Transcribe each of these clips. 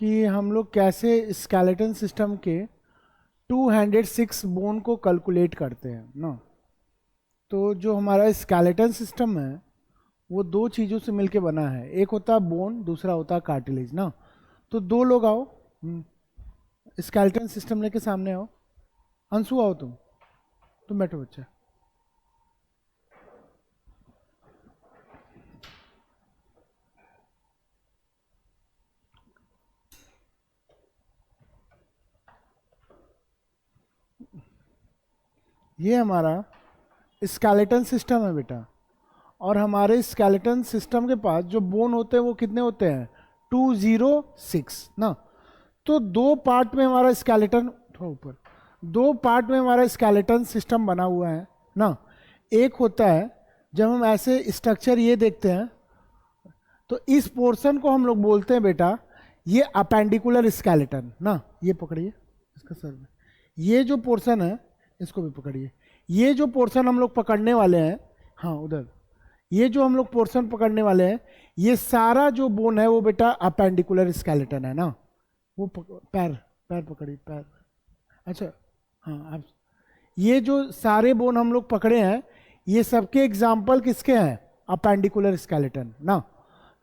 कि हम लोग कैसे स्केलेटन सिस्टम के 206 बोन को कैलकुलेट करते हैं ना। तो जो हमारा स्केलेटन सिस्टम है वो दो चीज़ों से मिलके बना है, एक होता है बोन, दूसरा होता है कार्टिलेज ना। तो दो लोग आओ, स्केलेटन सिस्टम लेके सामने आओ। अंशु आओ, तुम बैठो बच्चा। ये हमारा स्केलेटन सिस्टम है बेटा, और हमारे स्केलेटन सिस्टम के पास जो बोन होते हैं वो कितने होते हैं? 206 ना। तो दो पार्ट में हमारा स्केलेटन, थोड़ा ऊपर, दो पार्ट में हमारा स्केलेटन सिस्टम बना हुआ है ना। एक होता है जब हम ऐसे स्ट्रक्चर ये देखते हैं तो इस पोर्शन को हम लोग बोलते हैं बेटा ये अपेंडिकुलर स्केलेटन ना। ये पकड़िए इसका सर में, ये जो पोर्शन है इसको भी पकड़िए। ये जो पोर्शन हम लोग पकड़ने वाले हैं, हाँ उधर, ये जो हम लोग पोर्शन पकड़ने वाले हैं, ये सारा जो बोन है वो बेटा अपेंडिकुलर स्केलेटन है ना। वो पैर पैर पकड़िए, पैर। अच्छा हाँ, आप ये जो सारे बोन हम लोग पकड़े हैं ये सबके एग्जाम्पल किसके हैं? अपेंडिकुलर स्केलेटन ना।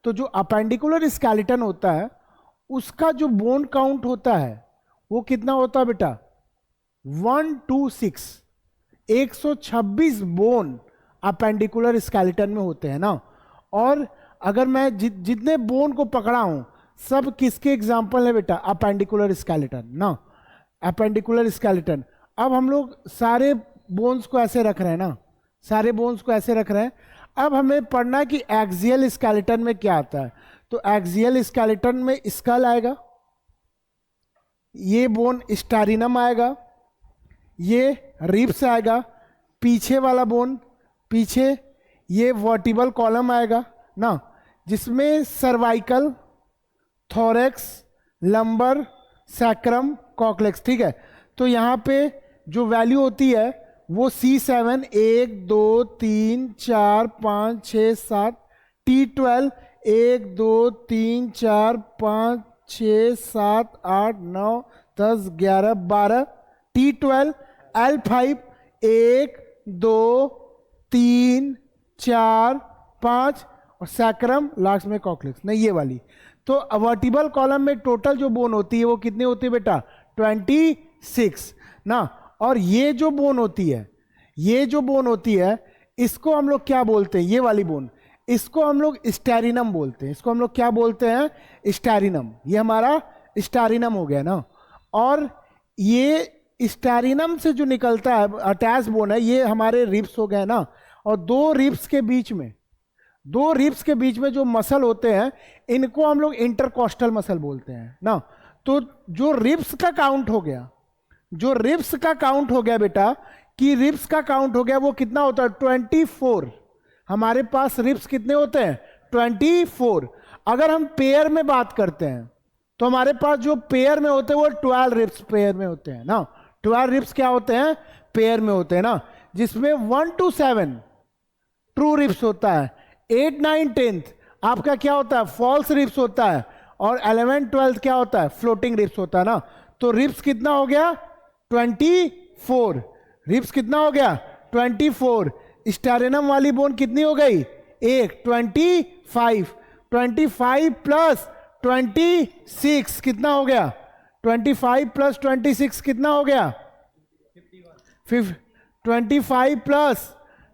तो जो अपेंडिकुलर स्केलेटन होता है उसका जो बोन काउंट होता है वो कितना होता है बेटा? 126, 126 बोन अपेंडिकुलर स्केलेटन में होते हैं ना। और अगर मैं जितने बोन को पकड़ा हूं सब किसके एग्जाम्पल है बेटा? अपेंडिकुलर स्केलेटन ना, अपेंडिकुलर स्केलेटन। अब हम लोग सारे बोन्स को ऐसे रख रहे हैं ना, सारे बोन्स को ऐसे रख रहे हैं। अब हमें पढ़ना है कि एक्सियल स्केलेटन में क्या आता है। तो एक्सियल स्केलेटन में स्कल आएगा, ये बोन स्टेरिनम आएगा, ये रिब्स आएगा, पीछे वाला बोन पीछे ये वर्टिबल कॉलम आएगा ना, जिसमें सर्वाइकल, थोरेक्स, लंबर, सैक्रम, कॉक्लेक्स। ठीक है, तो यहां पे जो वैल्यू होती है वो C7 1 2 3 4 5 6 7, T12 1 2 3 4 5 6 7 8 9 10 11 12, T12 L5 1 2 3 4 5, और सैक्रम लास्ट में कॉक्लेक्स नहीं, ये वाली। तो वर्टिबल कॉलम में टोटल जो बोन होती है वो कितनी होती है बेटा? 26 ना। और ये जो बोन होती है, ये जो बोन होती है इसको हम लोग क्या बोलते हैं? ये वाली बोन, इसको हम लोग स्टेरिनम बोलते हैं। इसको हम लोग क्या बोलते हैं? स्टेरिनम। ये हमारा स्टेरिनम हो गया ना। और ये स्टेरिनम से जो निकलता है अटैच बोन है, ये हमारे रिब्स हो गए ना। और दो रिब्स के बीच में, दो रिब्स के बीच में जो मसल होते हैं इनको हम लोग इंटरकॉस्टल मसल बोलते हैं ना। तो जो रिब्स का काउंट हो गया, जो रिब्स का काउंट हो गया बेटा, कि रिब्स का काउंट हो गया वो कितना होता है? 24। हमारे पास रिब्स कितने होते हैं? 24। अगर हम पेयर में बात करते हैं तो हमारे पास जो पेयर में होते हैं वो 12 रिब्स पेयर में होते हैं ना। 12 रिब्स क्या होते हैं? पेयर में होते हैं ना, जिसमें 1 to 7 ट्रू रिब्स होता है, 8 9 10 आपका क्या होता है? फॉल्स रिब्स होता है, और 11 12 क्या होता है? फ्लोटिंग रिब्स होता है ना। तो रिब्स कितना हो गया? 24। रिब्स कितना हो गया? 24। स्टेरिनम वाली बोन कितनी हो गई? एक, 25। 25 प्लस 26 कितना हो गया? 25 प्लस 26 कितना हो गया? 25 प्लस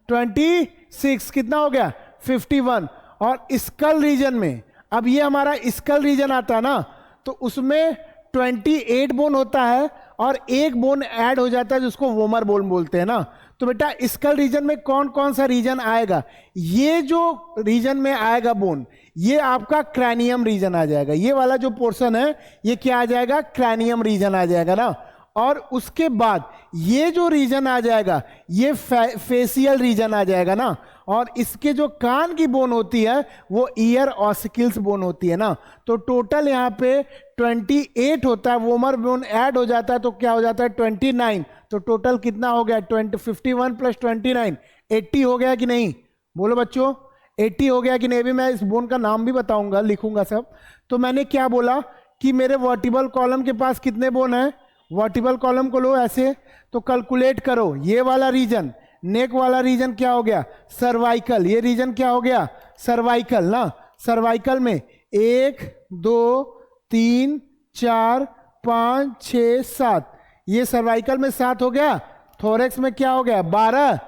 26 कितना हो गया? 51। और स्कल रीजन में, अब ये हमारा स्कल रीजन आता है ना, तो उसमें 28 बोन होता है और एक बोन ऐड हो जाता है जिसको वोमर बोन बोलते हैं ना। तो बेटा स्कल रीजन में कौन कौन सा रीजन आएगा? ये जो रीजन में आएगा बोन, ये आपका क्रैनियम रीजन आ जाएगा। ये वाला जो पोर्शन है ये क्या आ जाएगा? क्रैनियम रीजन आ जाएगा ना। और उसके बाद ये जो रीजन आ जाएगा ये फेसियल रीजन आ जाएगा ना। और इसके जो कान की बोन होती है वो ईयर ऑसिकल्स बोन होती है ना। तो टोटल यहाँ पे 28 होता है, वोमर बोन ऐड हो जाता है तो क्या हो जाता है? 29। तो टोटल कितना हो गया? 51 प्लस 29, 80 हो गया कि नहीं? बोलो बच्चों, 80 हो गया कि नहीं? अभी मैं इस बोन का नाम भी बताऊंगा, लिखूंगा सब। तो मैंने क्या बोला कि मेरे वर्टिबल कॉलम के पास कितने बोन है। वर्टिबल कॉलम को लो ऐसे, तो कैलकुलेट करो ये वाला रीजन, नेक वाला रीजन क्या हो गया, सर्वाइकल। ये रीजन क्या हो गया, सर्वाइकल ना। सर्वाइकल में 1 2 3 4 5 6 7, ये सर्वाइकल में 7 हो गया। थोरेक्स में क्या हो गया 12,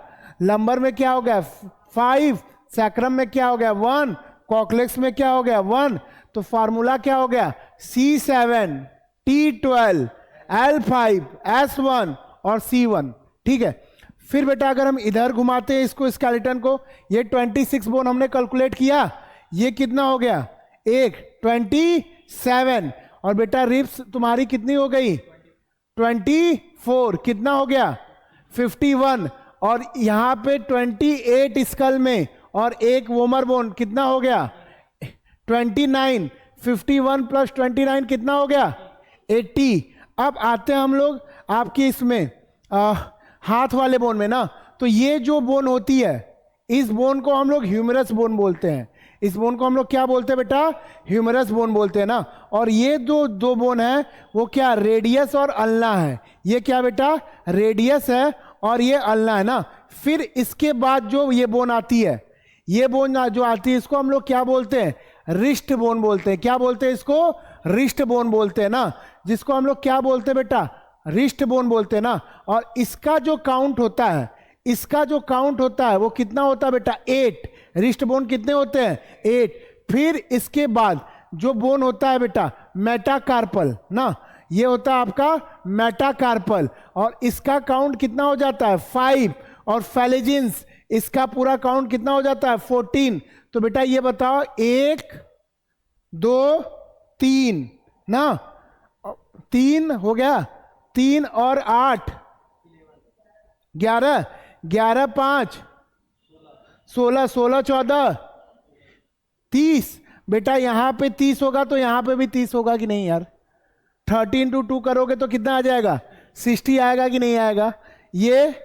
लंबर में क्या हो गया 5, सैक्रम में क्या हो गया 1, कॉक्लेक्स में क्या हो गया 1। तो फार्मूला क्या हो गया C7 T12 L5 S1 और C1। ठीक है, फिर बेटा अगर हम इधर घुमाते हैं इसको स्केलेटन को, ये 26 बोन हमने कैलकुलेट किया, ये कितना हो गया 27। और बेटा रिब्स तुम्हारी कितनी हो गई 24, कितना हो गया 51। और यहां पे 28 स्कल में और एक वोमर बोन कितना हो गया 29। 51 प्लस 29 कितना हो गया 80। अब आते हैं हम लोग आपकी इसमें हाथ वाले बोन में ना, तो ये जो बोन होती है इस बोन को हम लोग ह्यूमरस बोन बोलते हैं। इस बोन को हम लोग क्या बोलते हैं बेटा, ह्यूमरस बोन बोलते हैं ना। और ये दो बोन है वो क्या, रेडियस और अल्ना है। ये क्या बेटा, रेडियस है और ये अल्ना है ना। फिर इसके बाद जो ये बोन आती है, ये बोन जो आती है इसको हम लोग क्या बोलते हैं, रिस्ट बोन बोलते हैं। क्या बोलते हैं इसको, रिस्ट बोन बोलते हैं ना, जिसको हम लोग क्या बोलते हैं बेटा, रिस्ट बोन बोलते हैं ना। और इसका जो काउंट होता है, इसका जो काउंट होता है वो कितना होता है बेटा 8। रिस्ट बोन कितने होते हैं 8। फिर इसके बाद जो बोन होता है बेटा मेटाकार्पल ना, ये होता है आपका मेटाकार्पल, और इसका काउंट कितना हो जाता है 5। और फैलेजिन्स इसका पूरा काउंट कितना हो जाता है 14। तो बेटा ये बताओ 1 2 3 ना, 3 हो गया, 3 और 8 11, 11 5 16, 16 14 30। बेटा यहां पे 30 होगा तो यहां पे भी 30 होगा कि नहीं यार। 13 × 2 करोगे तो कितना आ जाएगा 60 आएगा कि नहीं आएगा। ये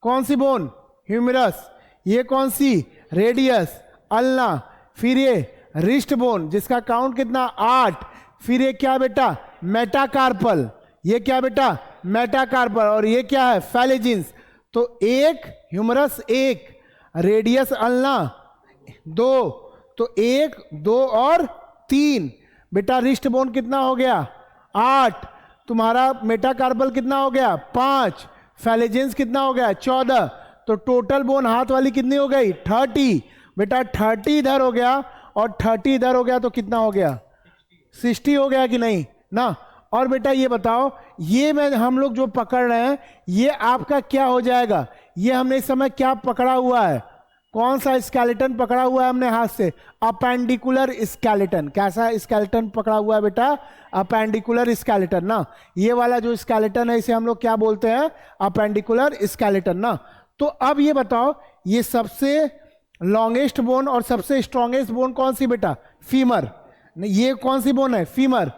कौन सी बोन, ह्यूमरस। ये कौन सी, रेडियस, अल्ना। फिर ये रिस्ट बोन जिसका काउंट कितना 8। फिर ये क्या बेटा मेटाकार्पल, ये क्या बेटा मेटाकार्पल, और ये क्या है फैलेजिन्स। तो 1 ह्यूमरस, 1 रेडियस अल्ना 2, तो 1 2 और 3। बेटा रिस्ट बोन कितना हो गया 8, तुम्हारा मेटाकार्पल कितना हो गया 5, फैलेजिन्स कितना हो गया 14। तो टोटल बोन हाथ वाली कितनी हो गई 30। बेटा 30 इधर हो गया और 30 इधर हो गया, तो कितना हो गया 60 हो गया कि नहीं ना। और बेटा ये बताओ, ये मैं हम लोग जो पकड़ रहे हैं ये आपका क्या हो जाएगा, ये हमने इस समय क्या पकड़ा हुआ है, कौन सा स्केलेटन पकड़ा हुआ है हमने हाथ से, अपेंडिकुलर स्केलेटन। कैसा स्केलेटन पकड़ा हुआ है बेटा, अपेंडिकुलर स्केलेटन ना। ये वाला जो स्केलेटन है इसे हम लोग क्या बोलते हैं, अपेंडिकुलर स्केलेटन ना। तो अब ये बताओ, ये सबसे लॉन्गेस्ट बोन और सबसे स्ट्रॉन्गेस्ट बोन कौन सी बेटा, फीमर। ये कौन सी बोन है, फीमर।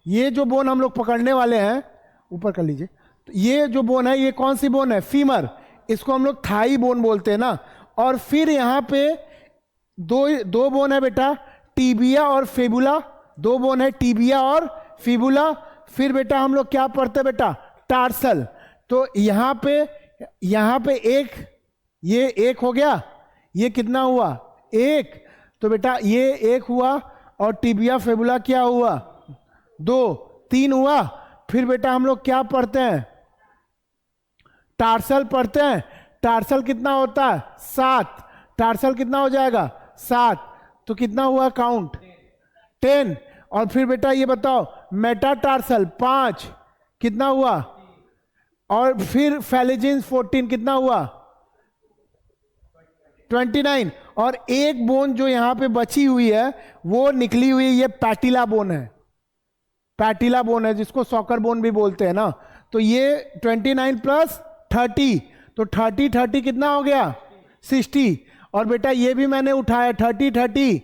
ये जो बोन हम लोग पकड़ने वाले हैं, ऊपर कर लीजिए, तो ये जो बोन है ये कौन सी बोन है, फीमर। इसको हम लोग थाई बोन बोलते हैं ना। और फिर यहां पे दो बोन है बेटा, टीबिया और फेबुला। 2 बोन है, टीबिया और फिबुला। फिर बेटा हम लोग क्या पढ़ते हैं बेटा, टार्सल। तो यहां पे एक, ये 1 हो गया, ये कितना हुआ 1। तो बेटा ये 1 हुआ, और टीबिया फेबुला क्या हुआ 2, 3 हुआ। फिर बेटा हम लोग क्या पढ़ते हैं, टार्सल पढ़ते हैं। टार्सल कितना होता है 7। टार्सल कितना हो जाएगा 7, तो कितना हुआ काउंट 10। और फिर बेटा ये बताओ मेटाटार्सल 5, कितना हुआ। और फिर फैलेजिन्स 14, कितना हुआ 29। और एक बोन जो यहां पे बची हुई है वो निकली हुई है, ये पैटिला बोन है। पैटिला बोन है जिसको सॉकर बोन भी बोलते हैं ना। तो ये 29 प्लस 30, तो 30 कितना हो गया 60। और बेटा ये भी मैंने उठाया 30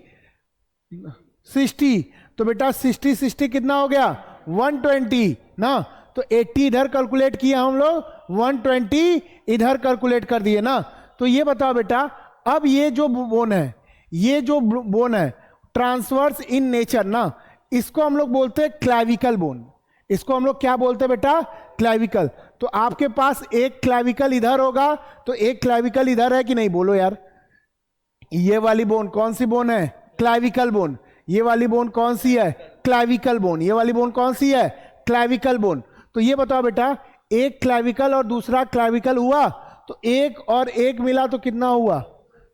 60, तो बेटा 60 कितना हो गया 120 ना। तो 80 इधर कैलकुलेट किया हम लोग, 120 इधर कैलकुलेट कर दिए ना। तो ये बताओ बेटा, अब ये जो बोन है, ये जो बोन है ट्रांसवर्स इन नेचर ना, इसको हम लोग बोलते हैं क्लैविकल बोन। इसको हम लोग क्या बोलते हैं बेटा? क्लैविकल। तो आपके पास एक क्लैविकल इधर होगा तो एक क्लैविकल इधर है कि नहीं? बोलो यार। ये वाली बोन कौन सी बोन है? Clavicle bone. ये वाली बोन कौन सी है? Clavicle bone. ये वाली बोन कौन सी है? Clavicle bone. तो ये बताओ बेटा, एक क्लैविकल और दूसरा क्लैविकल हुआ तो एक और एक मिला तो कितना हुआ?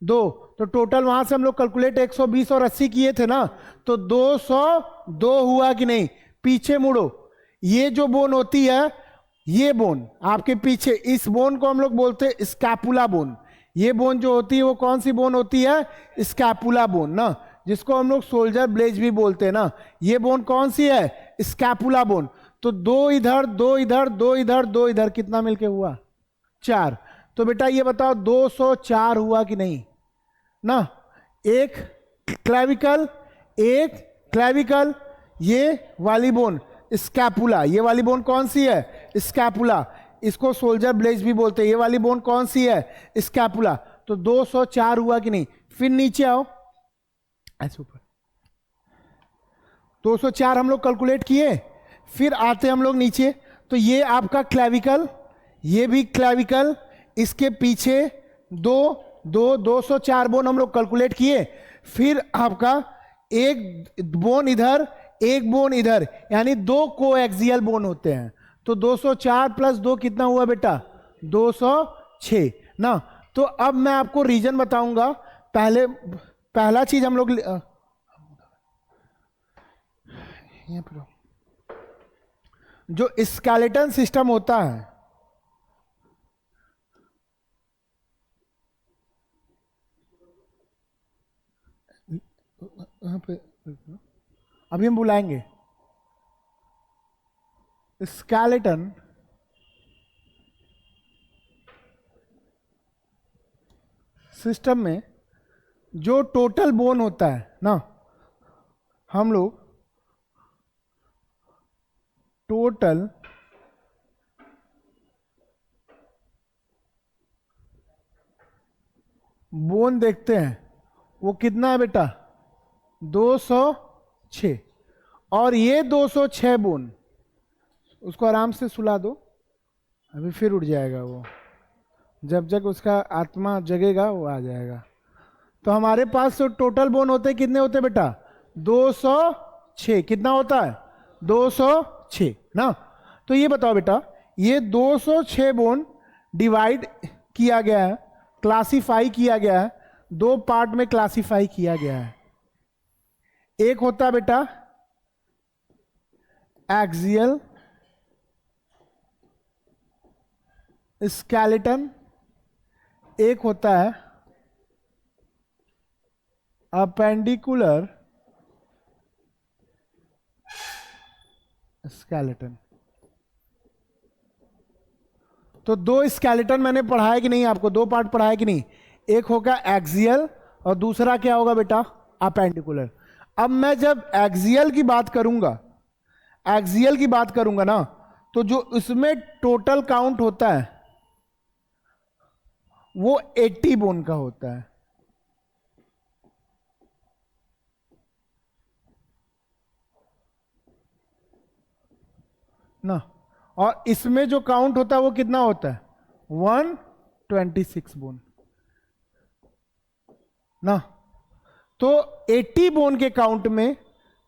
2। तो टोटल वहां से हम लोग कैलकुलेट 120 और 80 किए थे ना, तो 202 हुआ कि नहीं? पीछे मुड़ो। ये जो बोन होती है, ये बोन आपके पीछे, इस बोन को हम लोग बोलते हैं स्कैपुला बोन। ये बोन जो होती है वो कौन सी बोन होती है? स्कैपुला बोन ना, जिसको हम लोग सोल्जर ब्लेज भी बोलते हैं ना। ये बोन कौन सी है? Scapula bone. तो 2 इधर 2 इधर 2 इधर 2 इधर, कितना मिलके हुआ? 4। तो बेटा ये बताओ 204 हुआ कि नहीं ना? एक क्लैविकल, एक क्लैविकल, ये वाली बोन स्कैपुला। ये वाली बोन कौन सी है? स्कैपुला। इसको सोल्जर ब्लेज भी बोलते हैं। ये वाली बोन कौन सी है? स्कैपुला। तो 204 हुआ कि नहीं? फिर नीचे आओ, ऐसे ऊपर 204 हम लोग कैलकुलेट किए। फिर आते हम लोग नीचे, तो ये आपका क्लैविकल, ये भी क्लैविकल, इसके पीछे 204 बोन हम लोग कैलकुलेट किए। फिर आपका एक बोन इधर, एक बोन इधर, यानी 2 कोएक्सियल बोन होते हैं। तो 204 प्लस 2 कितना हुआ बेटा? 206 ना। तो अब मैं आपको रीजन बताऊंगा। पहला चीज हम लोग जो स्केलेटन सिस्टम होता है, अभी हम बुलाएंगे स्केलेटन सिस्टम में जो टोटल बोन होता है ना, हम लोग टोटल बोन देखते हैं, वो कितना है बेटा? 206। और ये 206 बोन, उसको आराम से सुला दो, अभी फिर उठ जाएगा वो। जब जब उसका आत्मा जगेगा वो आ जाएगा। तो हमारे पास तो टोटल बोन होते कितने होते बेटा? 206। कितना होता है? 206 ना। तो ये बताओ बेटा, ये 206 बोन डिवाइड किया गया है, क्लासिफाई किया गया है, 2 पार्ट में क्लासिफाई किया गया है। एक होता है बेटा एक्सियल स्केलेटन, एक होता है अपेंडिकुलर स्केलेटन। तो 2 स्केलेटन मैंने पढ़ाया कि नहीं आपको? 2 पार्ट पढ़ाया कि नहीं? एक होगा एक्सियल और दूसरा क्या होगा बेटा? अपेंडिकुलर। अब मैं जब एक्सियल की बात करूंगा, एक्सियल की बात करूंगा ना, तो जो इसमें टोटल काउंट होता है वो 80 बोन का होता है ना। और इसमें जो काउंट होता है वो कितना होता है? 126 बोन ना। तो 80 बोन के काउंट में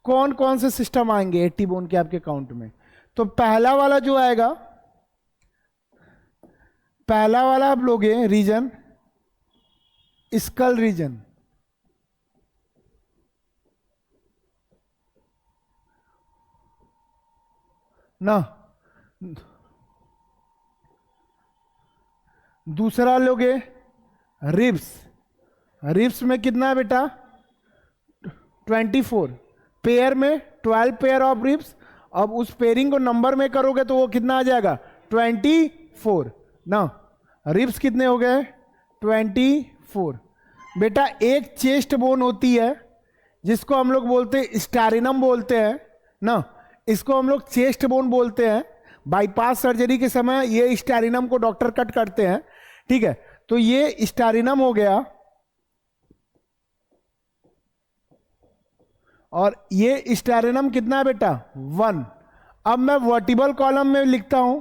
कौन कौन से सिस्टम आएंगे 80 बोन के आपके काउंट में? तो पहला वाला जो आएगा, पहला वाला आप लोगे रीजन स्कल रीजन, ना। दूसरा लोगे रिब्स। रिब्स में कितना है बेटा? 24 पेयर में 12 पेयर ऑफ रिब्स। अब उस पेयरिंग को नंबर में करोगे तो वो कितना आ जाएगा? 24 ना। रिब्स कितने हो गए? 24। बेटा एक चेस्ट बोन होती है जिसको हम लोग बोलते हैं स्टेरिनम बोलते हैं ना, इसको हम लोग चेस्ट बोन बोलते हैं। बाईपास सर्जरी के समय ये स्टेरिनम को डॉक्टर कट करते हैं, ठीक है। तो ये स्टेरिनम हो गया और ये स्टेरेनम कितना है बेटा 1। अब मैं वर्टिबल कॉलम में लिखता हूं,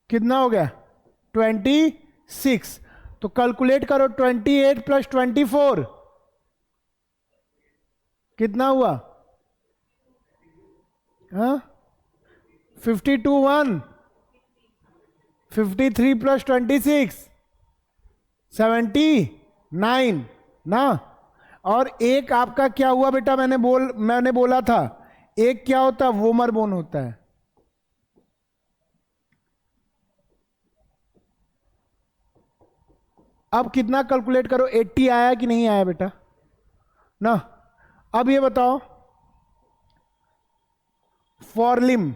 कितना हो गया 26। तो कैलकुलेट करो 28 प्लस 24 कितना हुआ, हाँ 52 1। 53 प्लस 26 79 ना। और एक आपका क्या हुआ बेटा, मैंने बोला था एक क्या होता है वोमर बोन होता है। अब कितना कैलकुलेट करो 80 आया कि नहीं आया बेटा ना। अब ये बताओ फॉरलिम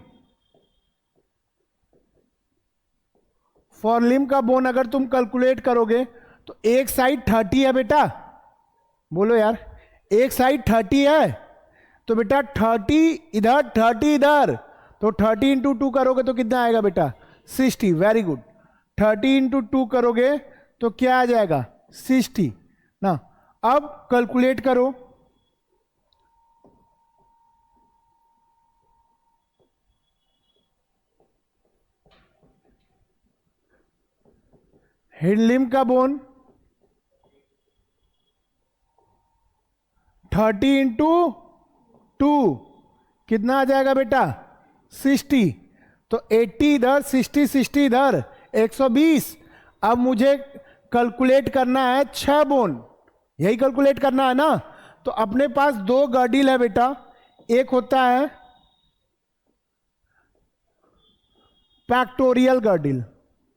का बोन अगर तुम कैलकुलेट करोगे तो एक साइड 30 है बेटा, बोलो यार एक साइड 30 है, तो बेटा 30 इधर 30 इधर, तो 30 इंटू 2 करोगे तो कितना आएगा बेटा 60। Very good. 30 इंटू 2 करोगे तो क्या आ जाएगा 60 ना। अब कैलकुलेट करो हिंडलिम का बोन 30 इंटू 2 कितना आ जाएगा बेटा 60। तो 80 इधर 60 इधर 120। अब मुझे कैलकुलेट करना है 6 बोन, यही कैलकुलेट करना है ना। तो अपने पास 2 गर्डिल है बेटा, एक होता है पैक्टोरियल गर्डिल,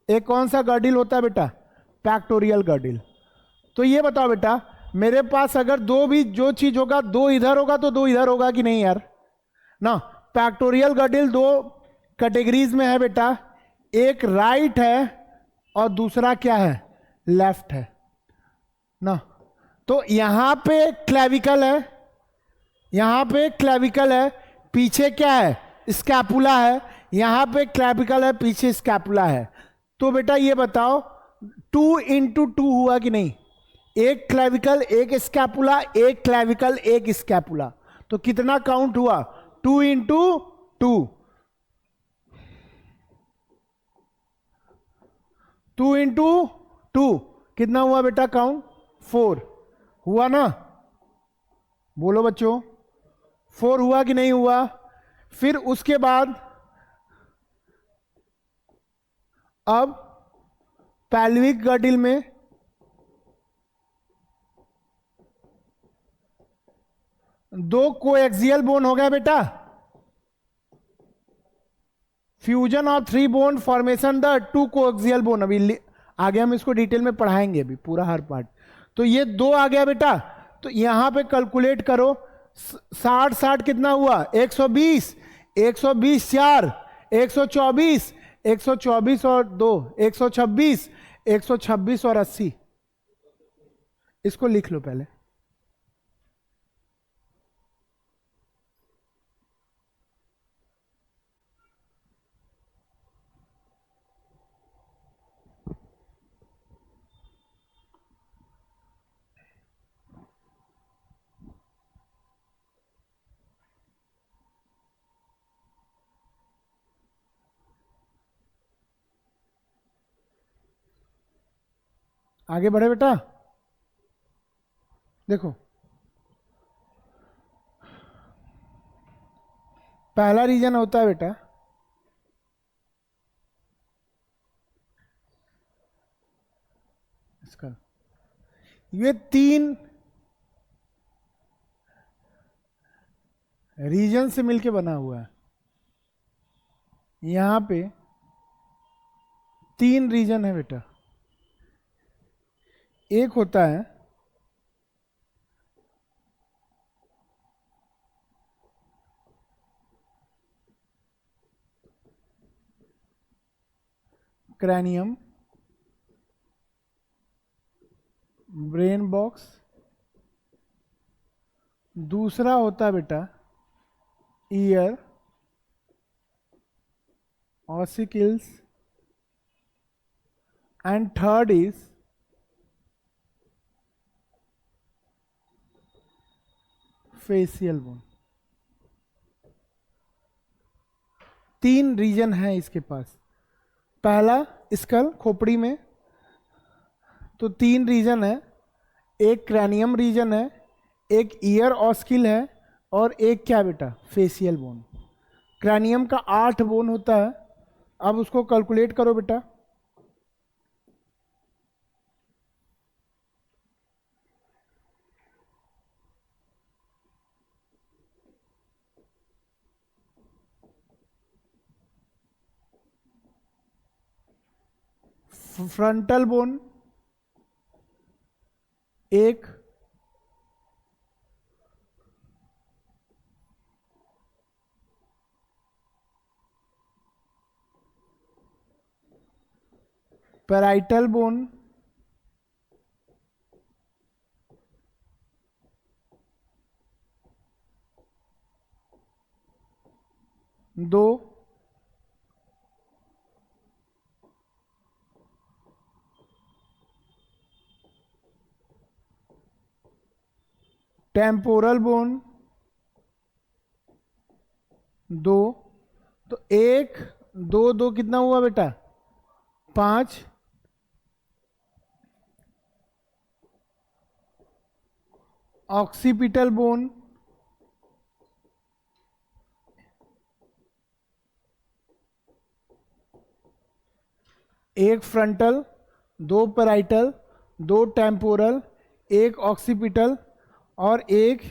एक कौन सा गर्डिल होता है बेटा पैक्टोरियल गर्डिल। तो ये बताओ बेटा मेरे पास अगर दो भी जो चीज होगा, दो इधर होगा तो दो इधर होगा कि नहीं यार ना। पैक्टोरियल गर्डिल 2 कैटेगरीज में है बेटा, एक राइट है और दूसरा क्या है लेफ्ट है ना। तो यहां पे क्लेविकल है, यहां पे क्लेविकल है, पीछे क्या है स्कैपुला है, यहां पे क्लेविकल है पीछे स्कैपुला है। तो बेटा ये बताओ 2 इंटू 2 हुआ कि नहीं, एक क्लेविकल एक स्कैपुला, एक क्लेविकल एक स्कैपुला, तो कितना काउंट हुआ 2 इंटू 2। 2 इंटू 2 कितना हुआ बेटा काउंट 4 हुआ ना, बोलो बच्चों 4 हुआ कि नहीं हुआ। फिर उसके बाद अब पैल्विक गर्डिल में दो कोएक्सियल बोन हो गया बेटा, fusion of 3 bone formation the 2 coaxial bone. अभी आगे हम इसको डिटेल में पढ़ाएंगे अभी पूरा हर पार्ट। तो ये 2 आ गया बेटा, तो यहां पे कैलकुलेट करो 60 कितना हुआ 120, 120 4 124, 124 और 2 126, 126 और 80। इसको लिख लो पहले। आगे बढ़े बेटा, देखो पहला रीजन होता है बेटा इसका, ये 3 रीजन से मिलके बना हुआ है। यहां पे 3 रीजन है बेटा, एक होता है क्रैनियम, ब्रेन बॉक्स, दूसरा होता है बेटा year, ossicles and third is facial bone. तीन रीजन है इसके पास. पहला स्कल खोपड़ी में, तो तीन रीजन है. एक क्रैनियम रीजन है, एक ईयर ऑस्किल है, और एक क्या बेटा, फेशियल बोन. क्रैनियम का 8 बोन होता है. अब उसको कैलकुलेट करो बेटा. फ्रंटल बोन एक, पैराइटल बोन दो, टेम्पोरल बोन दो. तो एक दो दो कितना हुआ बेटा, 5. ऑक्सीपिटल बोन एक, फ्रंटल दो, पैराइटल दो, टेम्पोरल एक, ऑक्सीपिटल और एक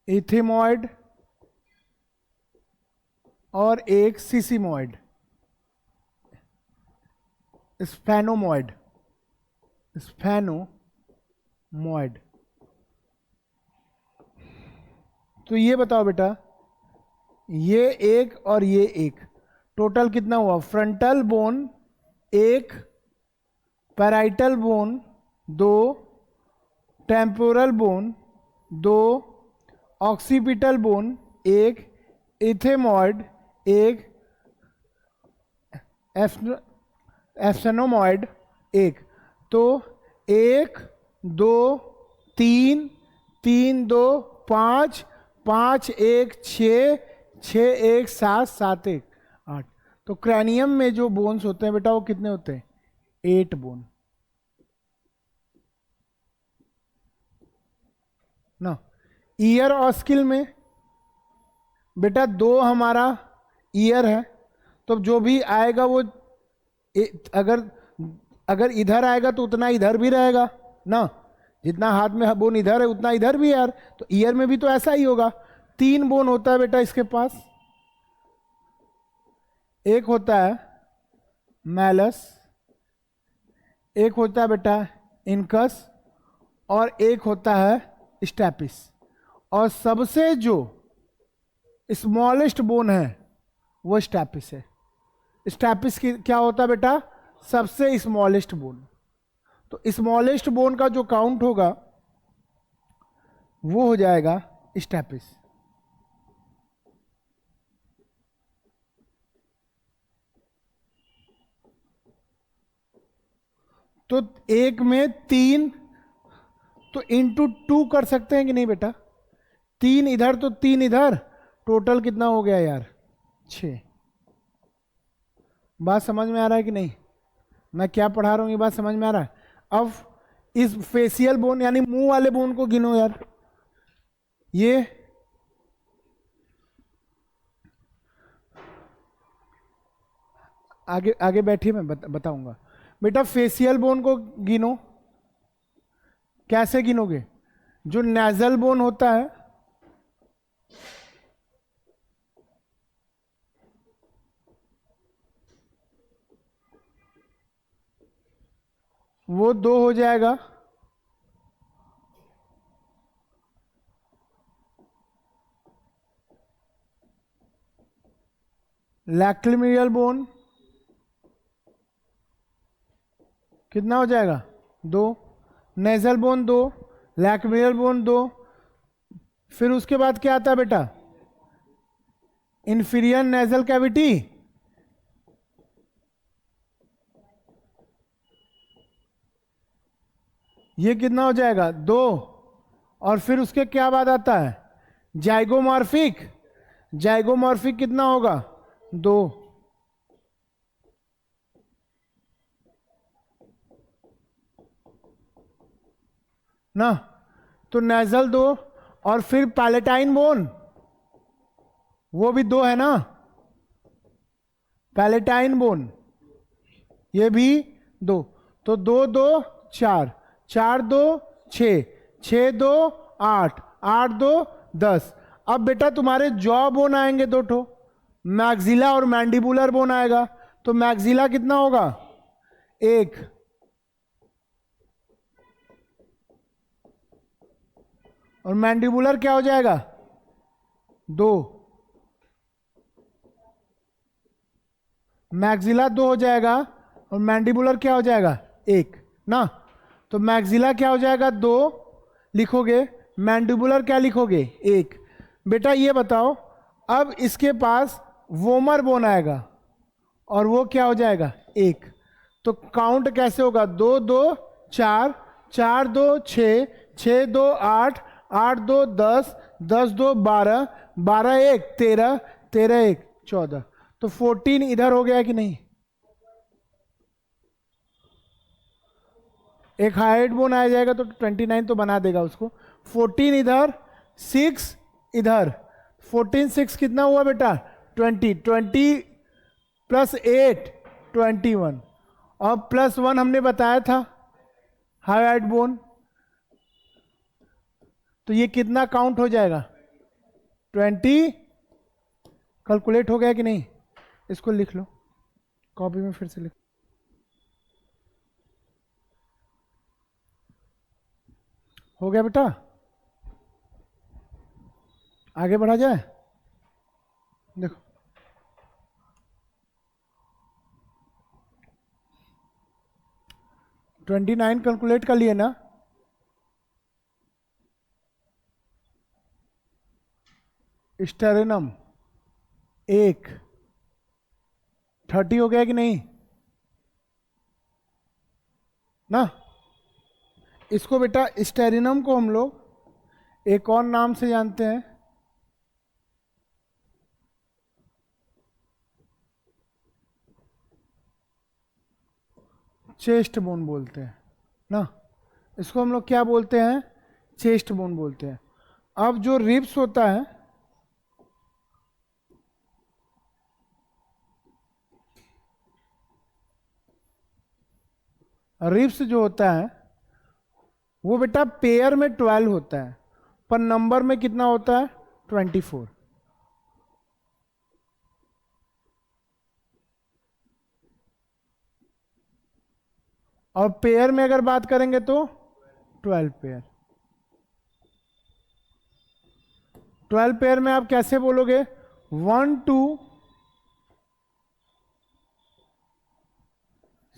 इथेमॉइड और एक सिसिमॉइड, स्फेनोमॉइड. स्फेनोमॉइड. तो ये बताओ बेटा, ये एक और ये एक, टोटल कितना हुआ. फ्रंटल बोन एक, पैराइटल बोन दो, टेम्पोरल बोन दो, ऑक्सीपिटल बोन एक, इथेमॉइड एक, एस्फेनोमॉइड एक. तो एक दो तीन, तीन दो पाँच, पाँच एक छः, छः एक सात, सात एक 8. तो क्रैनियम में जो बोन्स होते हैं बेटा वो कितने होते हैं, 8 बोन ना. ईयर ऑस्किल में बेटा 2 हमारा ईयर है, तो जो भी आएगा वो अगर अगर इधर आएगा तो उतना इधर भी रहेगा ना. जितना हाथ में बोन इधर है उतना इधर भी है यार. तो ईयर में भी तो ऐसा ही होगा. 3 बोन होता है बेटा इसके पास. एक होता है मैलस, एक होता है बेटा इनकस, और एक होता है स्टैपिस. और सबसे जो स्मॉलेस्ट बोन है वो स्टैपिस है. स्टैपिस की क्या होता है बेटा, सबसे स्मॉलेस्ट बोन. तो स्मॉलेस्ट बोन का जो काउंट होगा वो हो जाएगा स्टैपिस. तो एक में 3, तो इंटू 2 कर सकते हैं कि नहीं बेटा. 3 इधर तो 3 इधर, टोटल कितना हो गया यार, 6. बात समझ में आ रहा है कि नहीं, मैं क्या पढ़ा रहा हूं ये बात समझ में आ रहा है. अब इस फेशियल बोन यानी मुंह वाले बोन को गिनो यार. ये आगे आगे बैठिए, मैं बताऊंगा बेटा. फेशियल बोन को गिनो. कैसे गिनोगे, जो नेजल बोन होता है वो 2 हो जाएगा. लैक्रिमियल बोन कितना हो जाएगा, 2. Nasal bone 2, lacrimal bone 2. फिर उसके बाद क्या आता है बेटा, इंफीरियर नेजल कैविटी ये कितना हो जाएगा 2, और फिर उसके क्या बाद आता है जाइगोमॉर्फिक, जाइगोमॉर्फिक कितना होगा 2, ना। तो नेजल 2, और फिर पैलेटाइन बोन वो भी 2 है ना, पैलेटाइन बोन ये भी 2, तो 2 2 4, 4 2 6, 6 2 8, 8 2 10। अब बेटा तुम्हारे जॉ बोन आएंगे 2 ठो, मैक्सिला और मैंडिबुलर बोन आएगा। तो मैक्सिला कितना होगा 1, और मैंडिबुलर क्या हो जाएगा 2, मैक्सिला 2 हो जाएगा और मैंडिबुलर क्या हो जाएगा 1 ना। तो मैक्सिला क्या हो जाएगा 2 लिखोगे, मैंडिबुलर क्या लिखोगे 1। बेटा ये बताओ, अब इसके पास वोमर बोन आएगा और वो क्या हो जाएगा 1। तो काउंट कैसे होगा 2 2 4, 4 2 6, 6 2 8, 8 2 10, 10 2 12, 12 1 13, 13 1 14। तो 14 इधर हो गया कि नहीं, एक हाइट बोन आ जाएगा तो 29 तो बना देगा उसको। 14 इधर, 6 इधर, 14 6 कितना हुआ बेटा 20, 20 प्लस 8 21, और प्लस 1 हमने बताया था हाइट बोन। तो ये कितना काउंट हो जाएगा 20। कैलकुलेट हो गया कि नहीं, इसको लिख लो कॉपी में, फिर से लिख। हो गया बेटा, आगे बढ़ा जाए। देखो ट्वेंटी 29 कैलकुलेट कर लिए ना, स्टेरेनम 1 30 हो गया कि नहीं ना। इसको बेटा स्टेरिनम को हम लोग एक और नाम से जानते हैं, चेस्ट बोन बोलते हैं ना। इसको हम लोग क्या बोलते हैं चेस्ट बोन बोलते हैं। अब जो रिब्स होता है, रिब्स जो होता है वो बेटा पेयर में 12 होता है, पर नंबर में कितना होता है 24। और पेयर में अगर बात करेंगे तो 12 पेयर। 12 पेयर में आप कैसे बोलोगे 1 2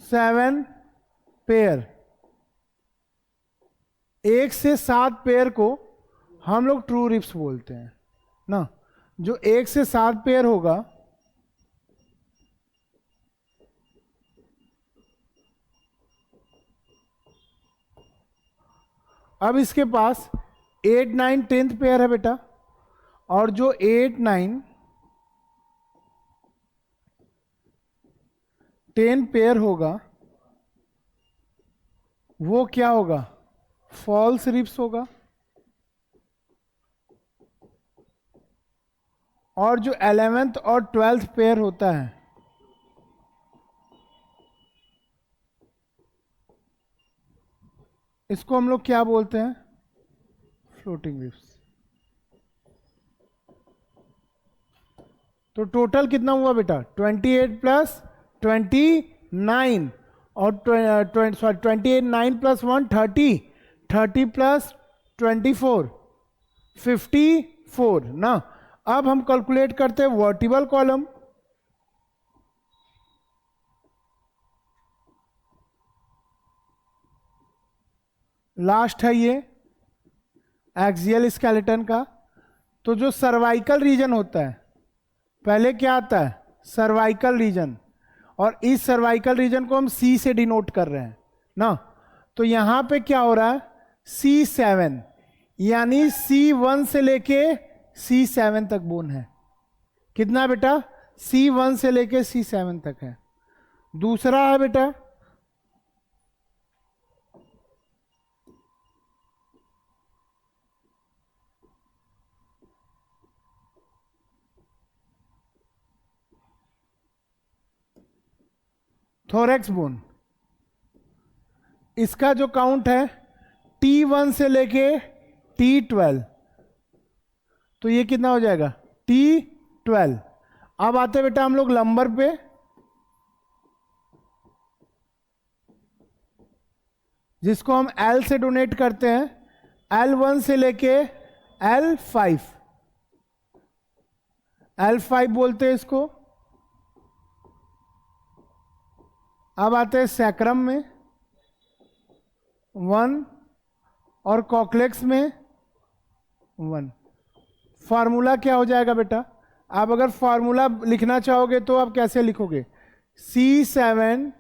7 पेयर। 1 से 7 पेयर को हम लोग ट्रू रिब्स बोलते हैं ना। जो 1 से 7 पेयर होगा अब इसके पास 8 9 10th पेयर है बेटा, और जो 8 9 10 पेयर होगा वो क्या होगा फॉल्स रिब्स होगा। और जो 11th और 12th पेयर होता है इसको हम लोग क्या बोलते हैं फ्लोटिंग रिब्स। तो टोटल कितना हुआ बेटा 28 प्लस 29 और 28 9 प्लस 1 30, 30 प्लस 24 54 ना। अब हम कैलकुलेट करते हैं वर्टिबल कॉलम। लास्ट है ये एक्सियल स्केलेटन का। तो जो सर्वाइकल रीजन होता है पहले क्या आता है सर्वाइकल रीजन, और इस सर्वाइकल रीजन को हम सी से डिनोट कर रहे हैं ना। तो यहां पे क्या हो रहा है, C7, यानी C1 से लेके C7 तक बोन है। कितना बेटा, C1 से लेके C7 तक है। दूसरा है बेटा थोरेक्स बोन। इसका जो काउंट है T1 से लेके T12, तो ये कितना हो जाएगा, T12। अब आते बेटा हम लोग लंबर पे, जिसको हम L से डोनेट करते हैं, L1 से लेके L5, L5 बोलते हैं इसको। अब आते हैं सैक्रम में 1 और कॉक्लेक्स में 1। फार्मूला क्या हो जाएगा बेटा, आप अगर फार्मूला लिखना चाहोगे तो आप कैसे लिखोगे, C7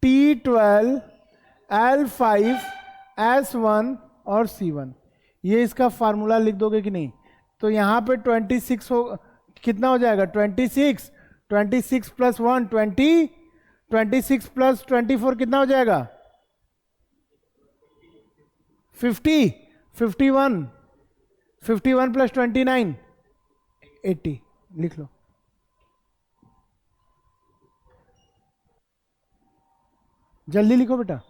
T12 L5 S1 और C1, ये इसका फार्मूला लिख दोगे कि नहीं। तो यहाँ पे 26 हो, कितना हो जाएगा 26, 26 प्लस 1 20, 26 प्लस 24 कितना हो जाएगा 50, 51, 51 प्लस 29 80, लिख लो। जल्दी लिखो बेटा।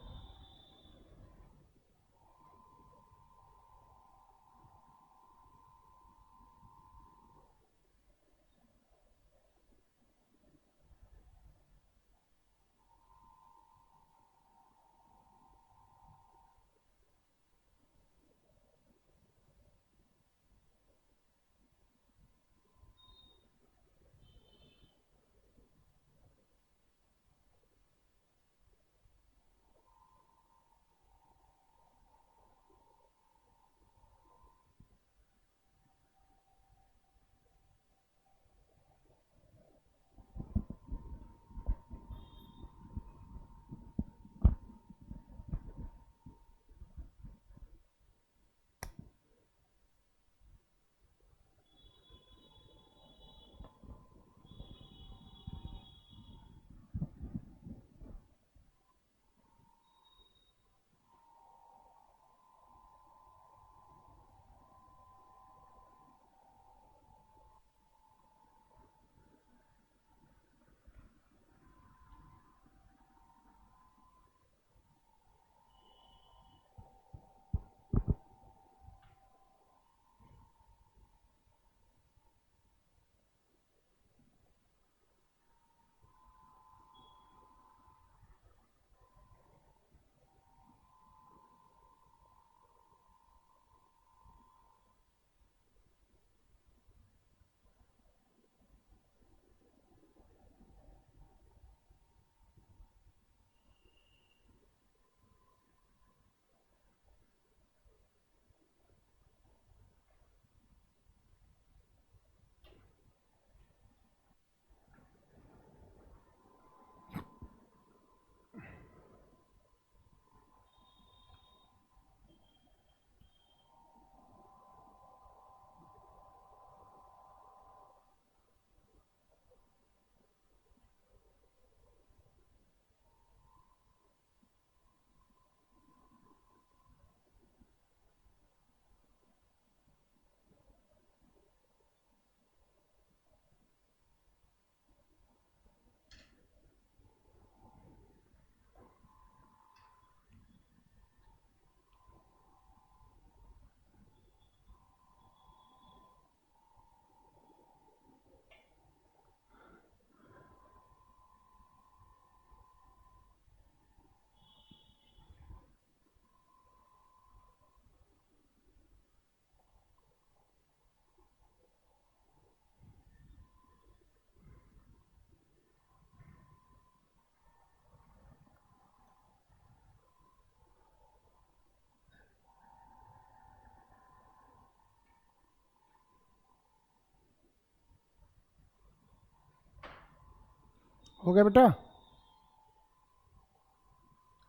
हो गया बेटा,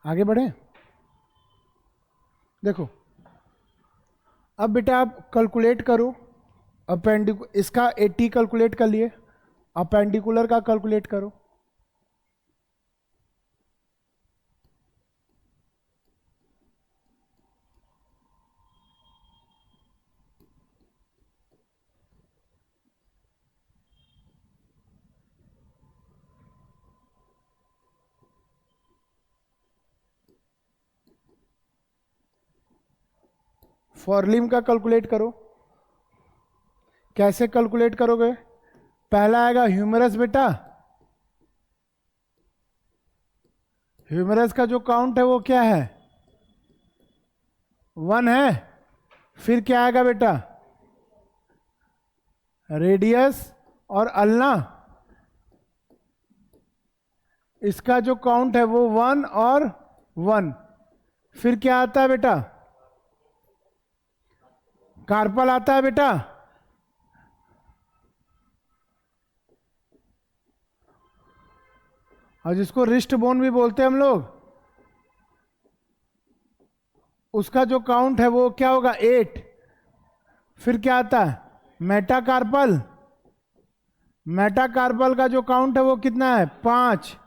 आगे बढ़े। देखो, अब बेटा आप कैलकुलेट करो। इसका 80 कैलकुलेट कर लिए, अपेंडिकुलर का कैलकुलेट करो। फॉरलिम का कैलकुलेट करो। कैसे कैलकुलेट करोगे? पहला आएगा ह्यूमरस बेटा, ह्यूमरस का जो काउंट है वो क्या है? 1 है। फिर क्या आएगा बेटा? रेडियस और अल्ना, इसका जो काउंट है वो 1 और 1। फिर क्या आता है बेटा? कार्पल आता है बेटा। और जिसको रिस्ट बोन भी बोलते हैं हम लोग, उसका जो काउंट है वो क्या होगा? 8। फिर क्या आता है? मेटाकार्पल, मेटाकार्पल का जो काउंट है वो कितना है? 5।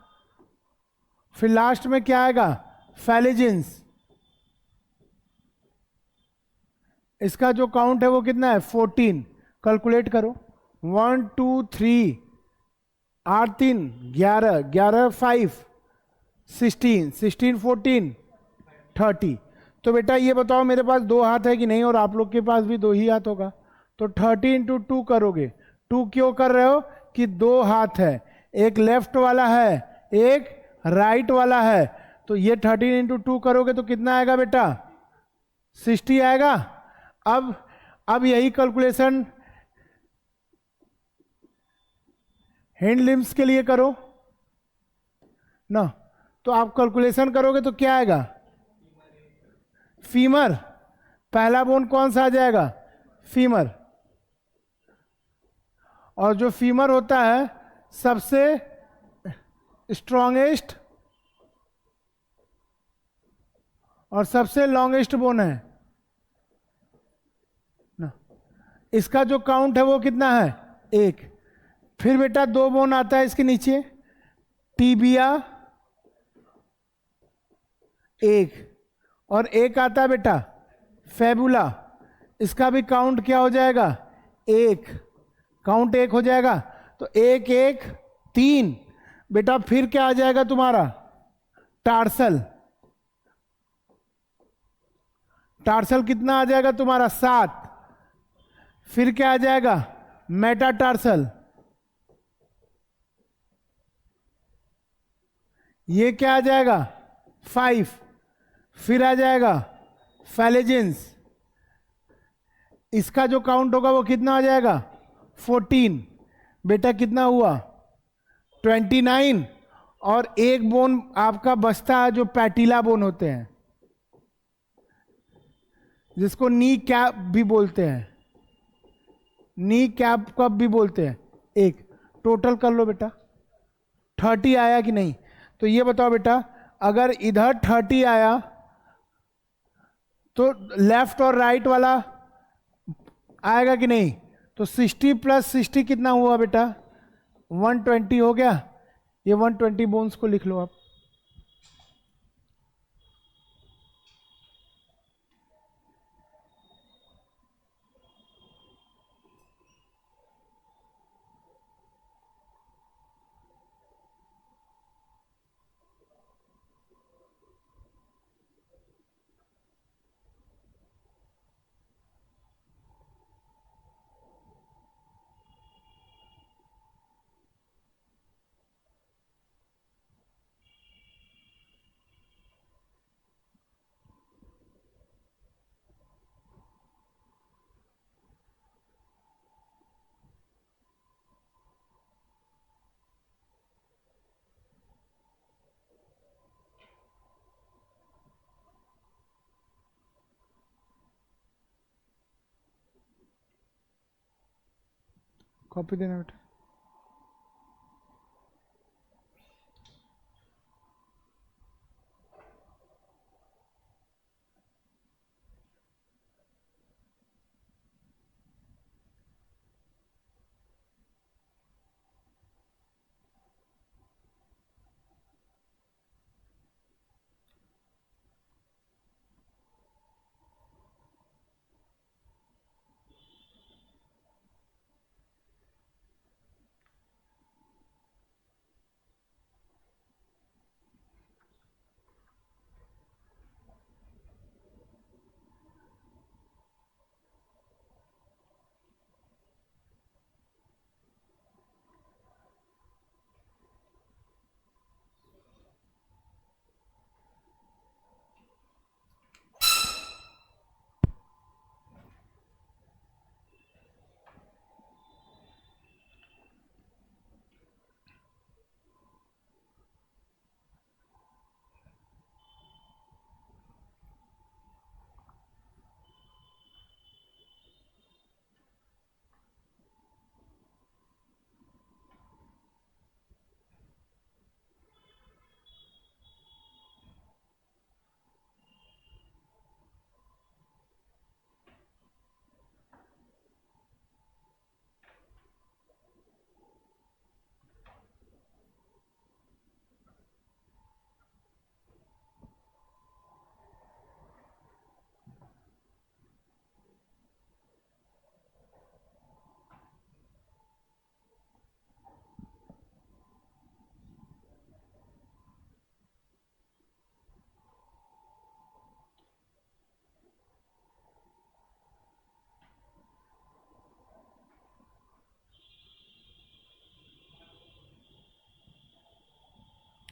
फिर लास्ट में क्या आएगा? फैलिजिन्स, इसका जो काउंट है वो कितना है? 14। कैलकुलेट करो। 1 2 3 8 3 11, 11 5 16, 16 14 30। तो बेटा ये बताओ, मेरे पास 2 हाथ है कि नहीं? और आप लोग के पास भी 2 ही हाथ होगा। तो 30 इंटू 2 करोगे। 2 क्यों कर रहे हो? कि 2 हाथ है, एक लेफ्ट वाला है, एक राइट वाला है। तो ये 13 इंटू 2 करोगे तो कितना आएगा बेटा? 60 आएगा। अब अब यही कैलकुलेशन हैंड लिम्स के लिए करो ना। तो आप कैलकुलेशन करोगे तो क्या आएगा? फीमर, पहला बोन कौन सा आ जाएगा? फीमर। और जो फीमर होता है सबसे स्ट्रॉन्गेस्ट और सबसे लॉन्गेस्ट बोन है ना। इसका जो काउंट है वो कितना है? 1। फिर बेटा 2 बोन आता है इसके नीचे, टीबिया 1, और एक आता है बेटा फेबुला, इसका भी काउंट क्या हो जाएगा? 1। काउंट 1 हो जाएगा। तो 1 1 3। बेटा फिर क्या आ जाएगा तुम्हारा? टार्सल, टार्सल कितना आ जाएगा तुम्हारा? 7। फिर क्या आ जाएगा? मेटाटार्सल, ये क्या आ जाएगा? 5। फिर आ जाएगा फैलेजेंस, इसका जो काउंट होगा वो कितना आ जाएगा? 14। बेटा कितना हुआ? 29। और एक बोन आपका बचता है जो पैटिला बोन होते हैं, जिसको नी कैप भी बोलते हैं, नी कैप कब भी बोलते हैं। एक टोटल कर लो बेटा, 30 आया कि नहीं? तो ये बताओ बेटा, अगर इधर 30 आया तो लेफ्ट और राइट वाला आएगा कि नहीं? तो 60 प्लस 60 कितना हुआ बेटा? 120 हो गया। ये 120 बोन्स को लिख लो आप। कॉपी देना बेटा।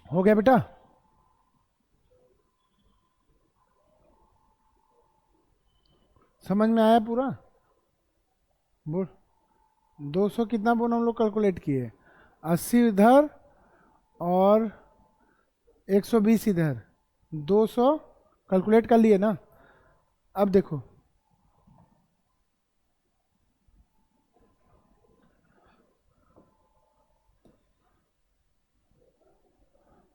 हो गया बेटा? समझ में आया पूरा? बोल। 200 कितना बोन हम लोग कैलकुलेट किए? 80 इधर और 120 इधर, 200 कैलकुलेट कर लिए ना। अब देखो,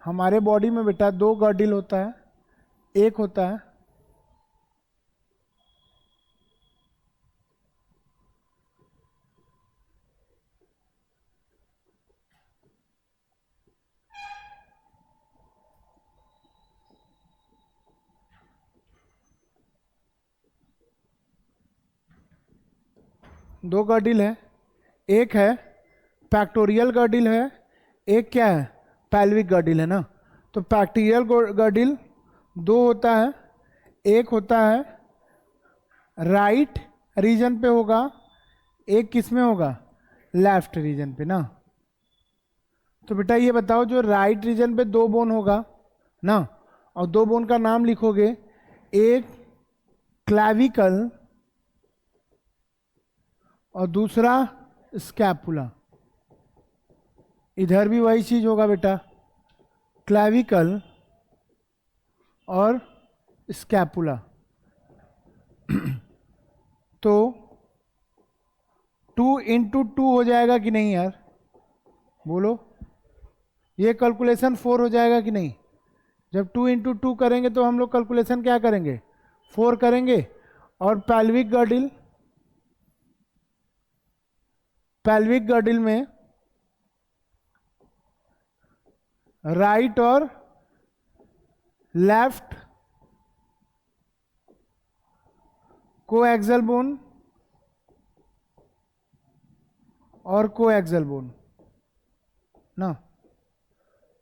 हमारे बॉडी में बेटा 2 गर्डिल होता है, एक होता है दो गर्डिल है, एक है पैक्टोरियल गर्डिल है, एक क्या है? पैल्विक गर्डिल है ना। तो पैक्टोरियल गर्डिल 2 होता है, एक होता है राइट रीजन पे होगा, एक किस में होगा? लेफ्ट रीजन पे ना। तो बेटा ये बताओ, जो राइट रीजन पे 2 बोन होगा ना, और 2 बोन का नाम लिखोगे, एक क्लैविकल और दूसरा स्कैपुला। इधर भी वही चीज होगा बेटा, क्लैविकल और स्कैपुला। तो 2 इंटू 2 हो जाएगा कि नहीं यार? बोलो, ये कैलकुलेशन 4 हो जाएगा कि नहीं? जब 2 इंटू 2 करेंगे तो हम लोग कैलकुलेशन क्या करेंगे? 4 करेंगे। और पैल्विक गर्डिल में राइट और लेफ्ट कोएक्सियल बोन और कोएक्सियल बोन ना।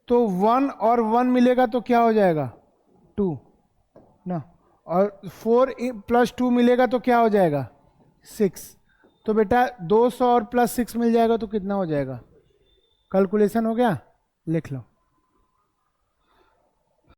तो 1 और 1 मिलेगा तो क्या हो जाएगा? 2 ना। और 4 प्लस 2 मिलेगा तो क्या हो जाएगा? 6। तो बेटा 200 और प्लस 6 मिल जाएगा तो कितना हो जाएगा? कैलकुलेशन हो गया, लिख लो।